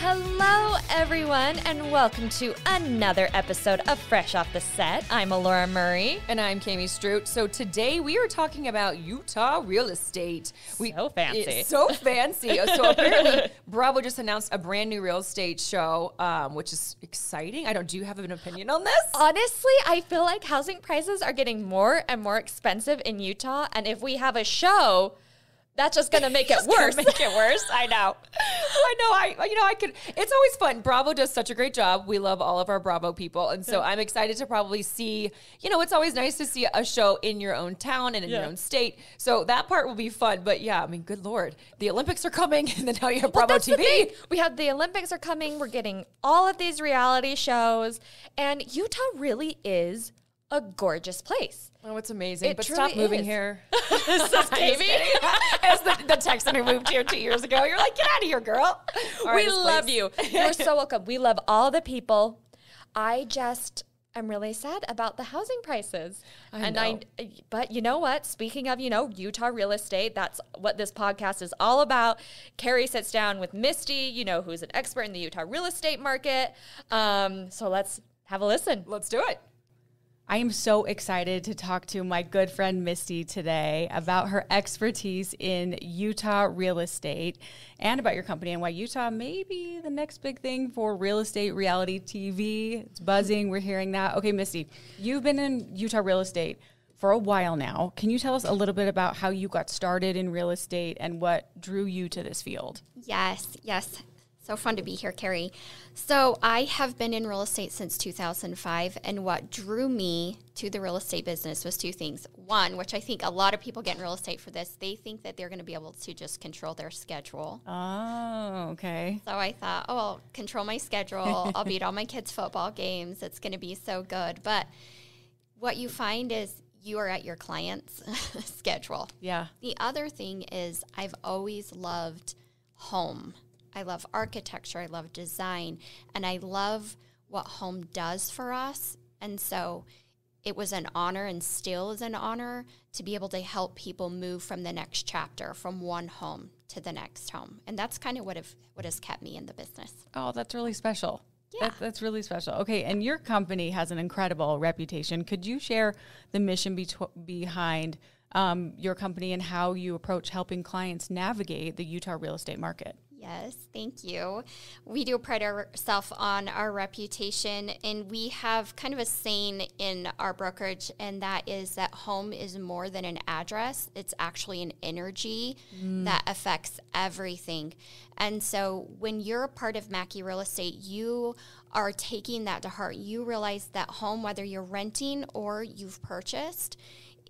Hello, everyone, and welcome to another episode of Fresh Off the Set. I'm Alora Murray. And I'm Kami Strout. So today we are talking about Utah real estate. So fancy. It's so fancy. So apparently Bravo just announced a brand new real estate show, which is exciting. Do you have an opinion on this? Honestly, I feel like housing prices are getting more and more expensive in Utah, and if we have a show, that's just going to make it worse. I know. I could. It's always fun. Bravo does such a great job. We love all of our Bravo people. And so I'm excited to probably see, it's always nice to see a show in your own town and in your own state. So that part will be fun. But yeah, good Lord. The Olympics are coming and then now you have Bravo TV. We have the Olympics are coming. We're getting all of these reality shows. And Utah really is a gorgeous place. Oh, it's amazing. But truly stop moving is. here. Kami? As the Texan who moved here 2 years ago. You're like, get out of here, girl. We love you. You're so welcome. We love all the people. I just am really sad about the housing prices. But you know what? Speaking of, Utah real estate, that's what this podcast is all about. Kari sits down with Misty, who's an expert in the Utah real estate market. So let's have a listen. Let's do it. I am so excited to talk to my good friend Misty today about her expertise in Utah real estate and about your company and why Utah may be the next big thing for real estate reality TV. It's buzzing. We're hearing that. Okay, Misty, you've been in Utah real estate for a while now. Can you tell us a little bit about how you got started in real estate and what drew you to this field? Yes. So fun to be here, Kari. So I have been in real estate since 2005, and what drew me to the real estate business was two things. One, which I think a lot of people get in real estate for this, they think that they're going to be able to just control their schedule. Oh, okay. So I thought, I'll control my schedule. I'll be at all my kids' football games. It's going to be so good. But what you find is you are at your client's schedule. Yeah. The other thing is I've always loved home. I love architecture, I love design, and I love what home does for us. And so it was an honor and still is an honor to be able to help people move from the next chapter, from one home to the next home. And that's kind of what has kept me in the business. Oh, that's really special. Yeah. That's really special. Okay, and your company has an incredible reputation. Could you share the mission behind your company and how you approach helping clients navigate the Utah real estate market? Yes, thank you. We do pride ourselves on our reputation, and we have kind of a saying in our brokerage, and that is that home is more than an address. It's actually an energy that affects everything. And so when you're a part of Maki Real Estate, you are taking that to heart. You realize that home, whether you're renting or you've purchased,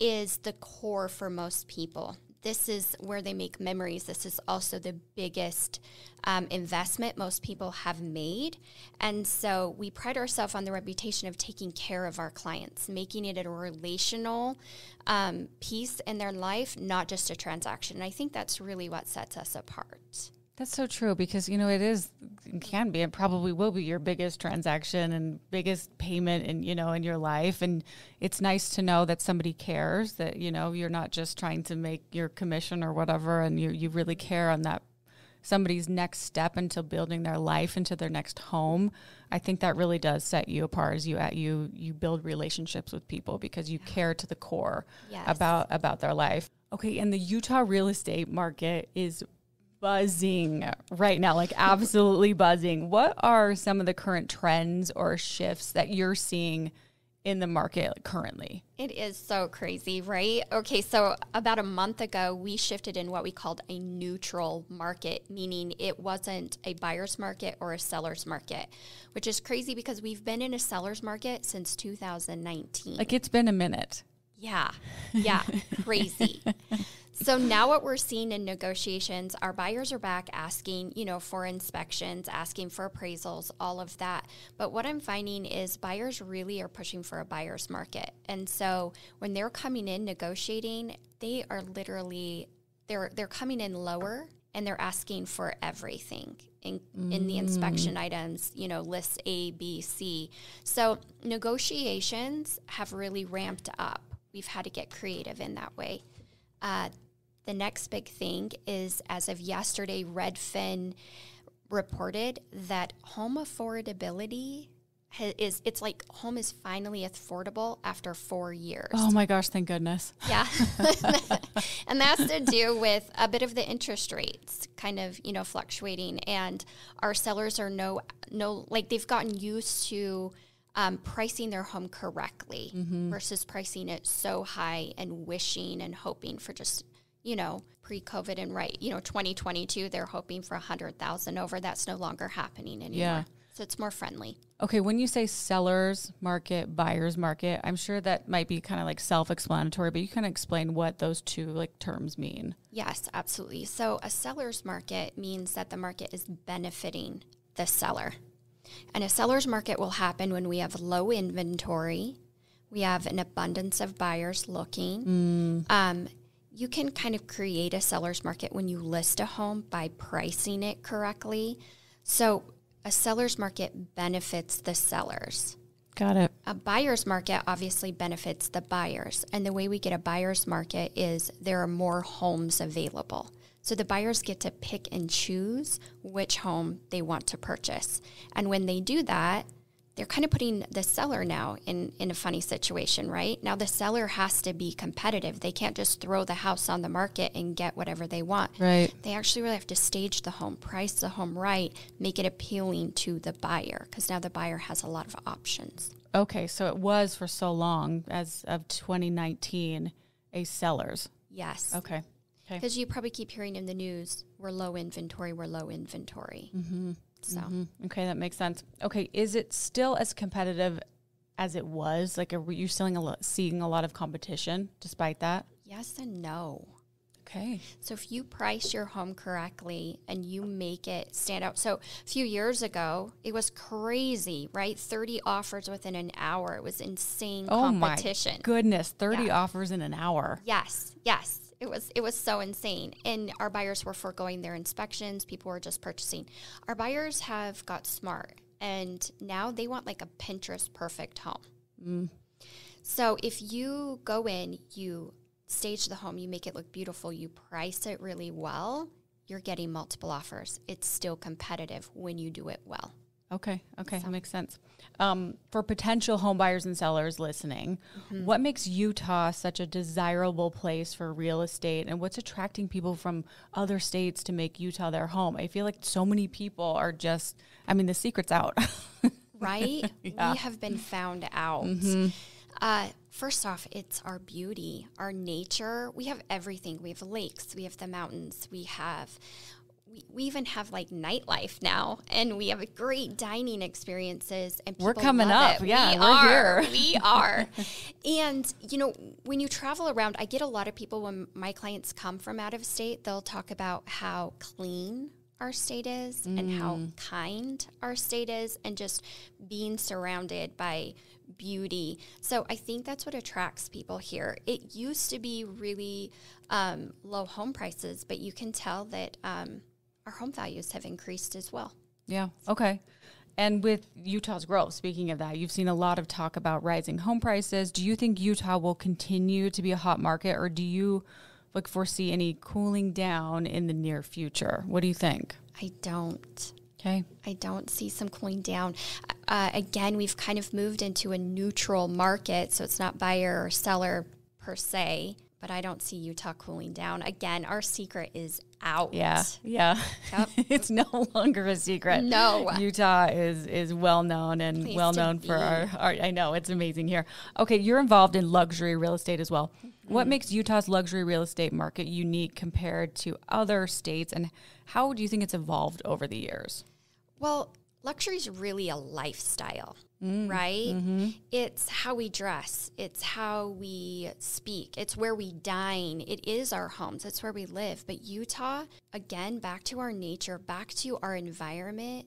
is the core for most people. This is where they make memories. This is also the biggest investment most people have made. And so we pride ourselves on the reputation of taking care of our clients, making it a relational piece in their life, not just a transaction. And I think that's really what sets us apart. That's so true because, it can be and probably will be your biggest transaction and biggest payment in your life. And it's nice to know that somebody cares, that, you're not just trying to make your commission or whatever. And you really care on that somebody's next step into building their life into their next home. I think that really does set you apart as you build relationships with people because you care to the core about their life. Okay. And the Utah real estate market is buzzing right now, like absolutely buzzing. What are some of the current trends or shifts that you're seeing in the market currently? It is so crazy, right? Okay, so about a month ago, we shifted in what we called a neutral market, meaning it wasn't a buyer's market or a seller's market, which is crazy because we've been in a seller's market since 2019. Like it's been a minute. Yeah, crazy. So now what we're seeing in negotiations, our buyers are back asking, for inspections, asking for appraisals, all of that. But what I'm finding is buyers really are pushing for a buyer's market. And so when they're coming in negotiating, they are literally, they're coming in lower and they're asking for everything in the inspection items, lists A, B, C. So negotiations have really ramped up. We've had to get creative in that way. The next big thing is, as of yesterday, Redfin reported that home affordability it's like home is finally affordable after 4 years. Oh my gosh, thank goodness. Yeah. And that's to do with a bit of the interest rates kind of, fluctuating, and our sellers are they've gotten used to pricing their home correctly versus pricing it so high and wishing and hoping for just, pre-COVID and 2022, they're hoping for 100,000 over. That's no longer happening anymore. Yeah. So it's more friendly. Okay, when you say seller's market, buyer's market, I'm sure that might be kind of like self-explanatory, but you can explain what those two terms mean. Yes, absolutely. So a seller's market means that the market is benefiting the seller. And a seller's market will happen when we have low inventory, we have an abundance of buyers looking. You can kind of create a seller's market when you list a home by pricing it correctly. So a seller's market benefits the sellers. Got it. A buyer's market obviously benefits the buyers. And the way we get a buyer's market is there are more homes available. So the buyers get to pick and choose which home they want to purchase. And when they do that, they're kind of putting the seller now in a funny situation, right? Now the seller has to be competitive. They can't just throw the house on the market and get whatever they want. Right. They actually really have to stage the home, price the home right, make it appealing to the buyer, because now the buyer has a lot of options. Okay, so it was for so long, as of 2019, a seller's. Yes. Okay. Because you probably keep hearing in the news, we're low inventory. So. Okay, that makes sense. Okay, is it still as competitive as it was? Like, are you seeing a lot of competition despite that? Yes and no. Okay. So if you price your home correctly and you make it stand out. So a few years ago, it was crazy, right? 30 offers within an hour. It was insane competition. Oh my goodness, 30 offers in an hour. Yes. It was so insane. And our buyers were foregoing their inspections. People were just purchasing. Our buyers have got smart, and now they want like a Pinterest perfect home. So if you go in, you stage the home, you make it look beautiful, you price it really well, you're getting multiple offers. It's still competitive when you do it well. Okay, that makes sense. For potential home buyers and sellers listening, what makes Utah such a desirable place for real estate, and what's attracting people from other states to make Utah their home? I feel like so many people are just, the secret's out. Right? Yeah. We have been found out. First off, it's our beauty, our nature. We have everything. We have lakes, we have the mountains, we even have like nightlife now, and we have great dining experiences, and people we're coming love up. It. Yeah, we're here. We are. And, when you travel around, I get a lot of people when my clients come from out of state, they'll talk about how clean our state is and how kind our state is, and just being surrounded by beauty. So I think that's what attracts people here. It used to be really low home prices, but you can tell that our home values have increased as well. Yeah. Okay. And with Utah's growth, speaking of that, you've seen a lot of talk about rising home prices. Do you think Utah will continue to be a hot market, or do you foresee any cooling down in the near future? What do you think? I don't. Okay. I don't see some cooling down. Again, we've kind of moved into a neutral market, so it's not buyer or seller per se, but I don't see Utah cooling down. Again, our secret is out. Yeah. Yep. It's no longer a secret. No. Utah is well known and Place well known for our, I know, it's amazing here. Okay, you're involved in luxury real estate as well. What makes Utah's luxury real estate market unique compared to other states, and how do you think it's evolved over the years? Well, luxury is really a lifestyle, right? It's how we dress. It's how we speak. It's where we dine. It is our homes. It's where we live. But Utah, again, back to our nature, back to our environment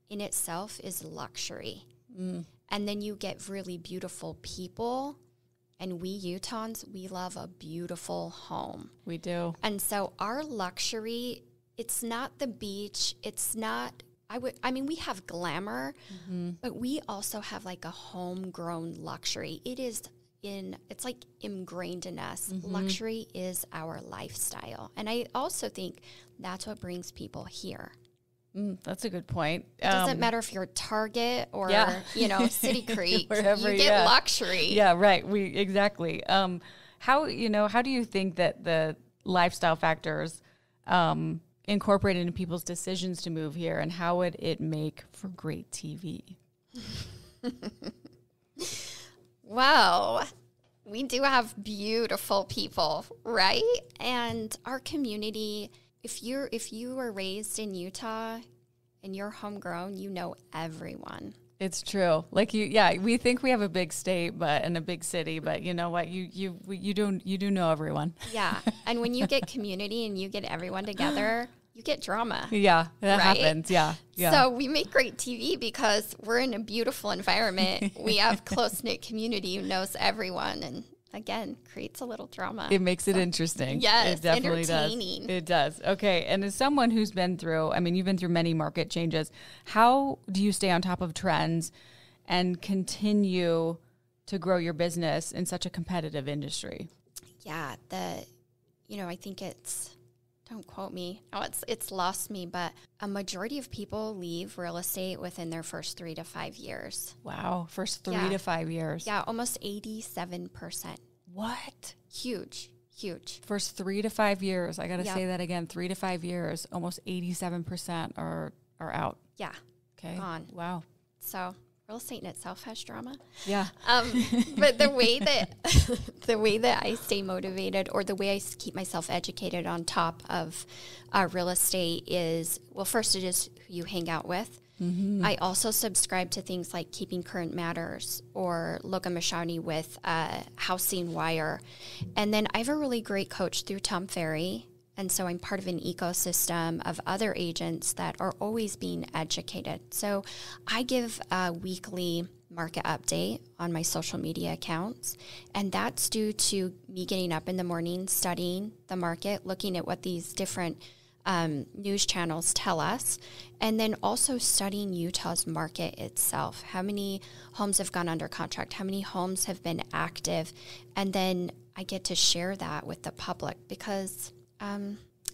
in itself is luxury. And then you get really beautiful people. And we Utahns, we love a beautiful home. We do. And so our luxury, it's not the beach. It's not... we have glamour, but we also have like a homegrown luxury. It's like ingrained in us. Luxury is our lifestyle. And I also think that's what brings people here. That's a good point. It doesn't matter if you're Target or, City Creek. Wherever, you get luxury. Yeah, right. Exactly. How do you think that the lifestyle factors incorporated into people's decisions to move here, and how would it make for great TV? Well, we do have beautiful people, right? And our community, if you were raised in Utah and you're homegrown, you know everyone. It's true. Like we think we have a big state, and a big city, but you know what? You do know everyone. Yeah. And when you get community and you get everyone together, you get drama. Yeah, that happens. Yeah. So we make great TV because we're in a beautiful environment. We have close-knit community who knows everyone, and again, creates a little drama. It makes it interesting. Yes, it definitely entertaining. does. It does. Okay, and as someone who's been through, you've been through many market changes, how do you stay on top of trends and continue to grow your business in such a competitive industry? Yeah, I think don't quote me. Oh, it's lost me, but a majority of people leave real estate within their first 3 to 5 years. Wow, first 3 to 5 years. Yeah, almost 87%. What? Huge. First 3 to 5 years. I got to say that again. 3 to 5 years, almost 87% are out. Yeah. Okay. Gone. Wow. So real estate in itself has drama. Yeah. But the way that I stay motivated, or the way I keep myself educated on top of real estate is, well, first it is who you hang out with. Mm-hmm. I also subscribe to things like Keeping Current Matters or Logan Mashani with Housing Wire. And then I have a really great coach through Tom Ferry. And so I'm part of an ecosystem of other agents that are always being educated. So I give a weekly market update on my social media accounts. And that's due to me getting up in the morning, studying the market, looking at what these different news channels tell us, and then also studying Utah's market itself. How many homes have gone under contract? How many homes have been active? And then I get to share that with the public because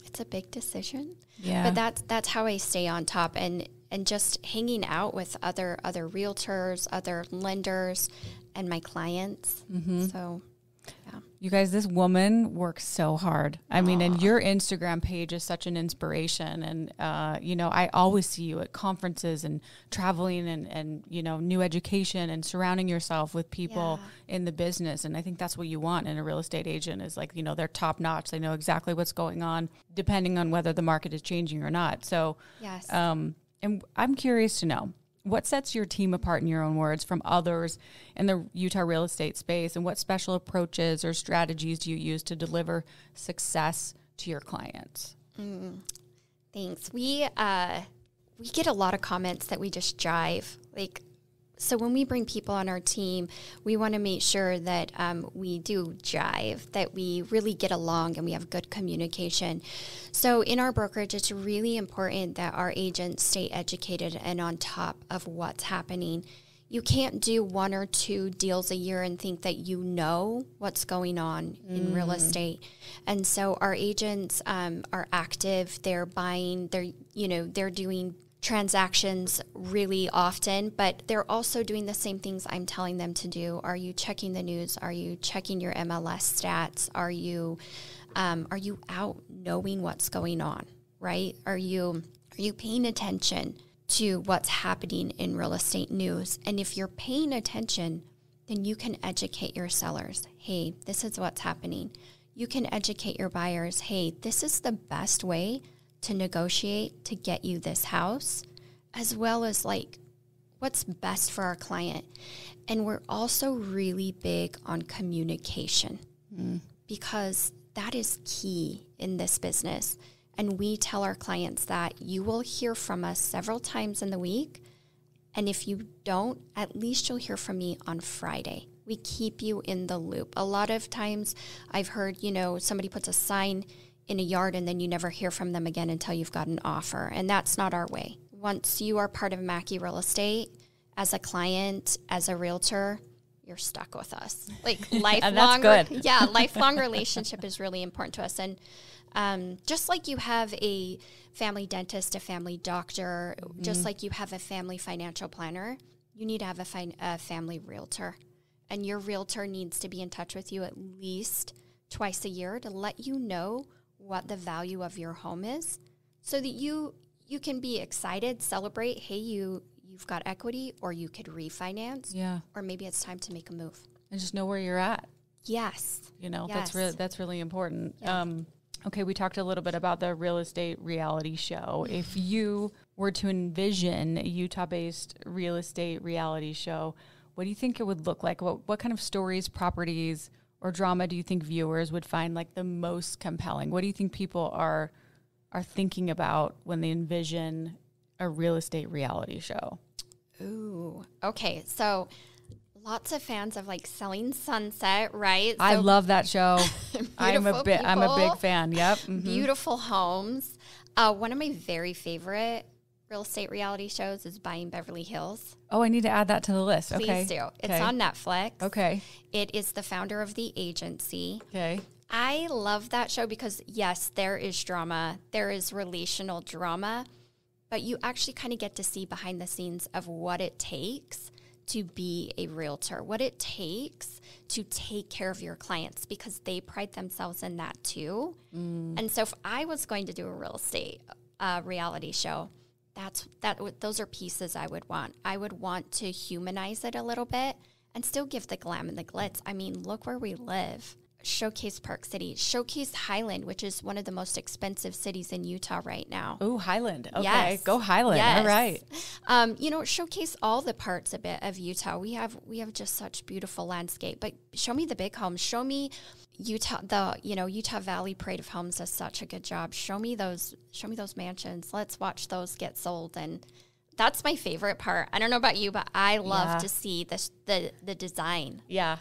it's a big decision. Yeah. But that's how I stay on top, and just hanging out with other realtors, other lenders, and my clients. Mm-hmm. So, yeah. You guys, this woman works so hard. And your Instagram page is such an inspiration. And, I always see you at conferences and traveling and new education and surrounding yourself with people in the business. And I think that's what you want in a real estate agent is they're top notch. They know exactly what's going on depending on whether the market is changing or not. So, yes. And I'm curious to know, what sets your team apart, in your own words, from others in the Utah real estate space, and what special approaches or strategies do you use to deliver success to your clients? Thanks. We get a lot of comments that we just jive. So when we bring people on our team, we want to make sure that we do jive, that we really get along and we have good communication. So in our brokerage, it's really important that our agents stay educated and on top of what's happening. You can't do 1 or 2 deals a year and think that you know what's going on in real estate. And so our agents are active, they're buying, they're doing transactions really often, but they're also doing the same things I'm telling them to do. Are you checking the news? Are you checking your MLS stats? Are you out knowing what's going on, right? Are you paying attention to what's happening in real estate news? And if you're paying attention, then you can educate your sellers. Hey, this is what's happening. You can educate your buyers. Hey, this is the best way to negotiate to get you this house, as well as what's best for our client. And we're also really big on communication because that is key in this business. And we tell our clients that you will hear from us several times in the week. And if you don't, at least you'll hear from me on Friday. We keep you in the loop. A lot of times I've heard, somebody puts a sign in a yard and then you never hear from them again until you've got an offer. And that's not our way. Once you are part of Maki Real Estate, as a client, as a realtor, you're stuck with us. Like lifelong, and that's good. Yeah, lifelong relationship is really important to us. And just like you have a family dentist, a family doctor, just like you have a family financial planner, you need to have a family realtor. And your realtor needs to be in touch with you at least twice a year to let you know what the value of your home is, so that you can be excited, celebrate, hey, you've got equity, or you could refinance. Yeah. Or maybe it's time to make a move. And just know where you're at. Yes. You know, Yes. that's really important. Yeah. Okay, we talked a little bit about the real estate reality show. If you were to envision a Utah-based real estate reality show, what do you think it would look like? What kind of stories, properties, or drama do you think viewers would find like the most compelling? What do you think people are thinking about when they envision a real estate reality show? Ooh. Okay. So lots of fans of like Selling Sunset, right? I So love that show. I'm a beautiful big fan. Yep. beautiful homes. One of my very favorite real estate reality shows is Buying Beverly Hills. Oh, I need to add that to the list. Please Okay. do. It's Okay. on Netflix. Okay. It is the founder of the agency. Okay. I love that show because, yes, there is drama. There is relational drama. But you actually kind of get to see behind the scenes of what it takes to be a realtor, what it takes to take care of your clients, because they pride themselves in that too. And so if I was going to do a real estate reality show, those are pieces I would want. I would want to humanize it a little bit and still give the glam and the glitz. I mean, look where we live. Showcase Park City, showcase Highland, which is one of the most expensive cities in Utah right now. Oh, Highland. Okay. Yes. Go Highland. Yes. All right. Showcase all the parts a bit of Utah. We have just such beautiful landscape, but show me the big homes. Show me Utah. Utah Valley Parade of Homes does such a good job. Show me those mansions. Let's watch those get sold. And that's my favorite part. I don't know about you, but I love to see the design. Yeah.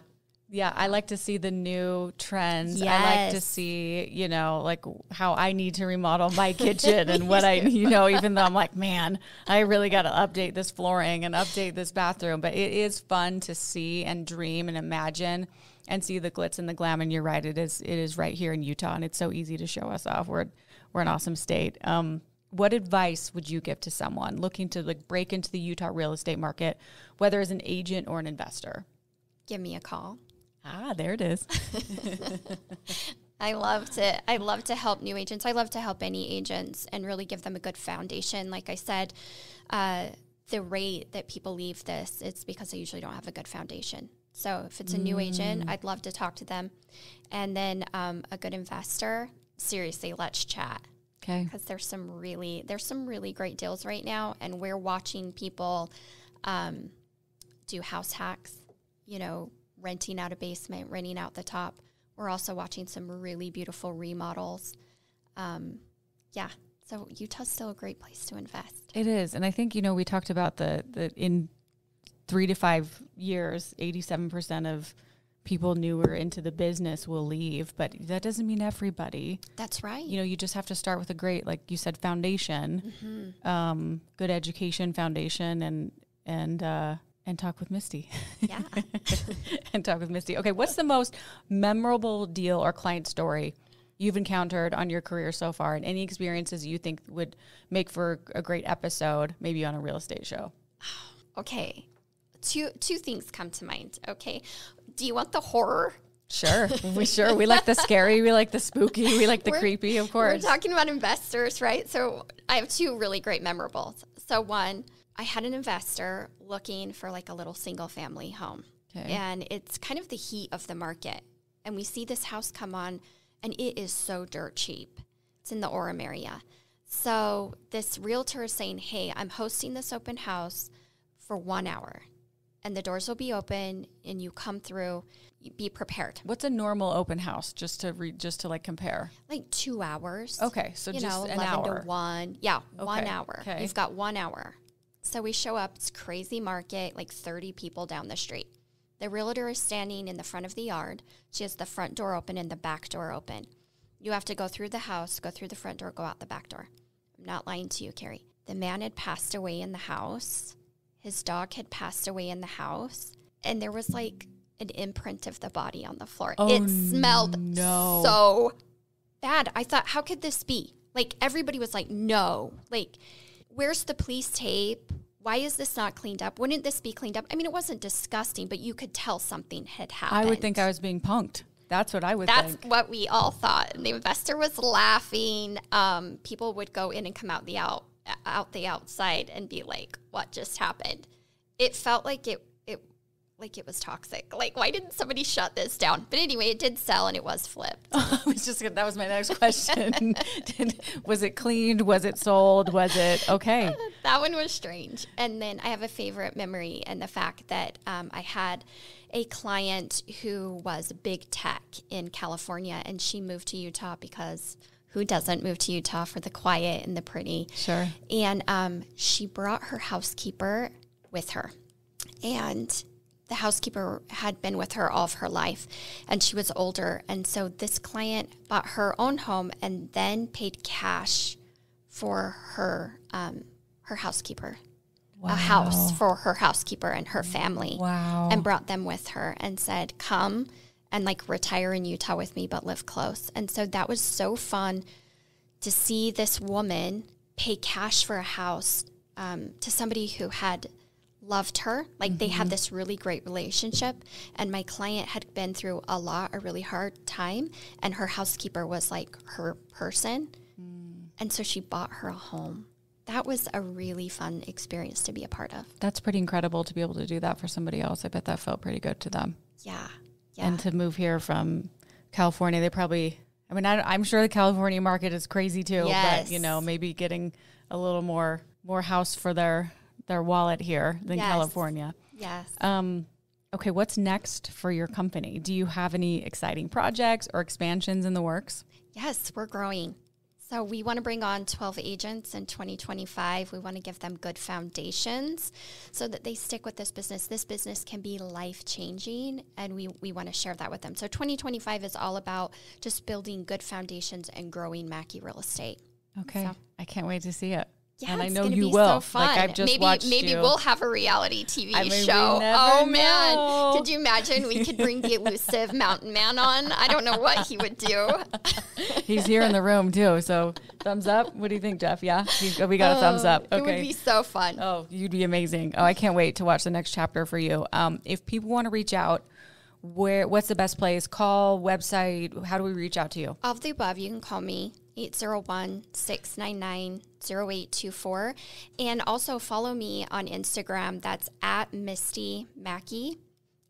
Yeah, I like to see the new trends. Yes. I like to see, like how I need to remodel my kitchen and what even though I'm like, man, I really got to update this flooring and update this bathroom. But it is fun to see and dream and imagine and see the glitz and the glam. And you're right, it is right here in Utah, and it's so easy to show us off. We're an awesome state. What advice would you give to someone looking to like break into the Utah real estate market, whether as an agent or an investor? Give me a call. Ah, there it is. I love to help new agents. I love to help any agents and really give them a good foundation. Like I said, the rate that people leave this, it's because they usually don't have a good foundation. So if it's a new agent, I'd love to talk to them. And then a good investor, seriously, let's chat. Okay. Because there's some really great deals right now, and we're watching people do house hacks, renting out a basement, renting out the top. We're also watching some really beautiful remodels. So Utah's still a great place to invest. It is. And I think, we talked about the in 3 to 5 years, 87% of people newer into the business will leave, but that doesn't mean everybody. That's right. You just have to start with a great, like you said, foundation, good education foundation, and talk with Misty. Yeah. And talk with Misty. Okay, what's the most memorable deal or client story you've encountered on your career so far, and any experiences you think would make for a great episode, maybe on a real estate show? Okay. Two things come to mind. Okay. Do you want the horror? Sure. We like the scary, we like the spooky, we like the creepy, of course. We're talking about investors, right? So I have two really great memorables. So one, I had an investor looking for like a little single family home. Okay. And it's kind of the heat of the market. And we see this house come on, and it is so dirt cheap. It's in the Orem area. So this realtor is saying, hey, I'm hosting this open house for 1 hour. And the doors will be open, and you come through, be prepared. What's a normal open house, just to like compare? Like 2 hours. Okay, so just an 11 hour. to 1. Yeah, Okay, 1 hour. okay. You've got 1 hour. So we show up, it's crazy market, like 30 people down the street. The realtor is standing in the front of the yard. She has the front door open and the back door open. You have to go through the house, go through the front door, go out the back door. I'm not lying to you, Kari. The man had passed away in the house. His dog had passed away in the house. And there was like an imprint of the body on the floor. Oh, it smelled no. so bad. I thought, how could this be? Like, everybody was like, no. Like, where's the police tape? Why is this not cleaned up? Wouldn't this be cleaned up? I mean, it wasn't disgusting, but you could tell something had happened. I would think I was being punked. That's what I would think. That's what we all thought. And the investor was laughing. People would go in and come out the outside and be like, what just happened? It felt like it was toxic. Like, why didn't somebody shut this down? But anyway, it did sell and it was flipped. That was my next question. Was it cleaned? Was it sold? Was it okay? That one was strange. And then I have a favorite memory, and the fact that I had a client who was big tech in California, and she moved to Utah because who doesn't move to Utah for the quiet and the pretty? Sure. And she brought her housekeeper with her. And the housekeeper had been with her all of her life, and she was older. And so this client bought her own home and then paid cash for her housekeeper. Wow. A house for her housekeeper and her family. Wow. And brought them with her and said, come and like retire in Utah with me, but live close. And so that was so fun to see this woman pay cash for a house to somebody who had loved her. Like they had this really great relationship, and my client had been through a really hard time, and her housekeeper was like her person. And so she bought her a home. That was a really fun experience to be a part of. That's pretty incredible to be able to do that for somebody else. I bet that felt pretty good to them. Yeah. And to move here from California, they probably, I'm sure the California market is crazy too, Yes. but maybe getting a little more house for their wallet here than Yes. California. Yes. Okay, what's next for your company? Do you have any exciting projects or expansions in the works? Yes, we're growing. So we want to bring on 12 agents in 2025. We want to give them good foundations so that they stick with this business. This business can be life-changing, and we want to share that with them. So 2025 is all about just building good foundations and growing Maki Real Estate. Okay, So- I can't wait to see it. Yeah, and I it's know gonna you be will. So fun. Like I've just watched maybe you. we'll have a reality TV I mean, we show. never Oh man, know. could you imagine? We could bring the elusive mountain man on. I don't know what he would do. He's here in the room too. So thumbs up. What do you think, Jeff? Yeah, we got a thumbs up. Okay. It would be so fun. Oh, you'd be amazing. Oh, I can't wait to watch the next chapter for you. If people want to reach out, what's the best place? Call, website. How do we reach out to you? All of the above. You can call me 801-699-0824. And also follow me on Instagram. That's at Misty Maki.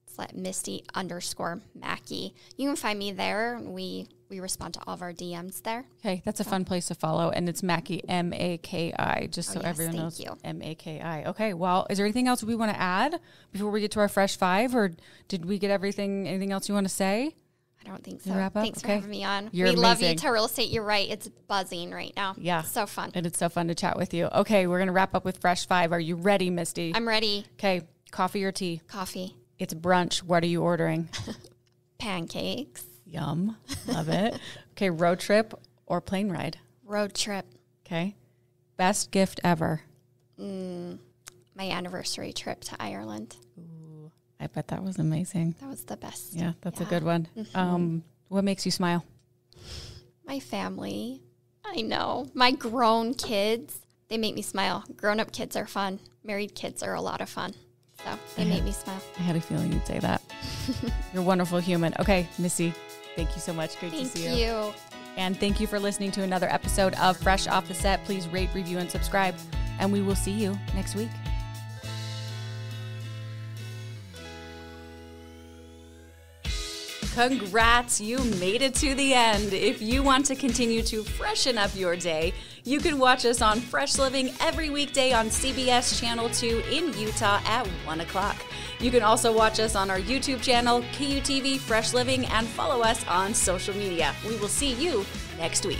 It's like Misty_Maki. You can find me there. We respond to all of our DMs there. Okay, that's a fun place to follow. And it's Maki, M-A-K-I, just so yes, everyone thank knows. you. M-A-K-I. Okay, well, is there anything else we want to add before we get to our Fresh Five? Or did we get everything? Anything else you want to say? I don't think so. You wrap up? Thanks for Okay. having me on. You're we love amazing. Utah Real Estate. You're right. It's buzzing right now. Yeah. So fun. And it's so fun to chat with you. Okay, we're going to wrap up with Fresh Five. Are you ready, Misty? I'm ready. Okay, coffee or tea? Coffee. It's brunch. What are you ordering? Pancakes. Yum. Love it. Okay, road trip or plane ride? Road trip. Okay. Best gift ever? My anniversary trip to Ireland. I bet that was amazing. That was the best. Yeah, that's a good one. What makes you smile? My family. I know. My grown kids. They make me smile. Grown-up kids are fun. Married kids are a lot of fun. So they make me smile. I had a feeling you'd say that. You're a wonderful human. Okay, Missy, thank you so much. Great to see you. Thank you. And thank you for listening to another episode of Fresh Off the Set. Please rate, review, and subscribe. And we will see you next week. Congrats, you made it to the end. If you want to continue to freshen up your day, you can watch us on Fresh Living every weekday on CBS Channel 2 in Utah at 1 o'clock. You can also watch us on our YouTube channel, KUTV Fresh Living, and follow us on social media. We will see you next week.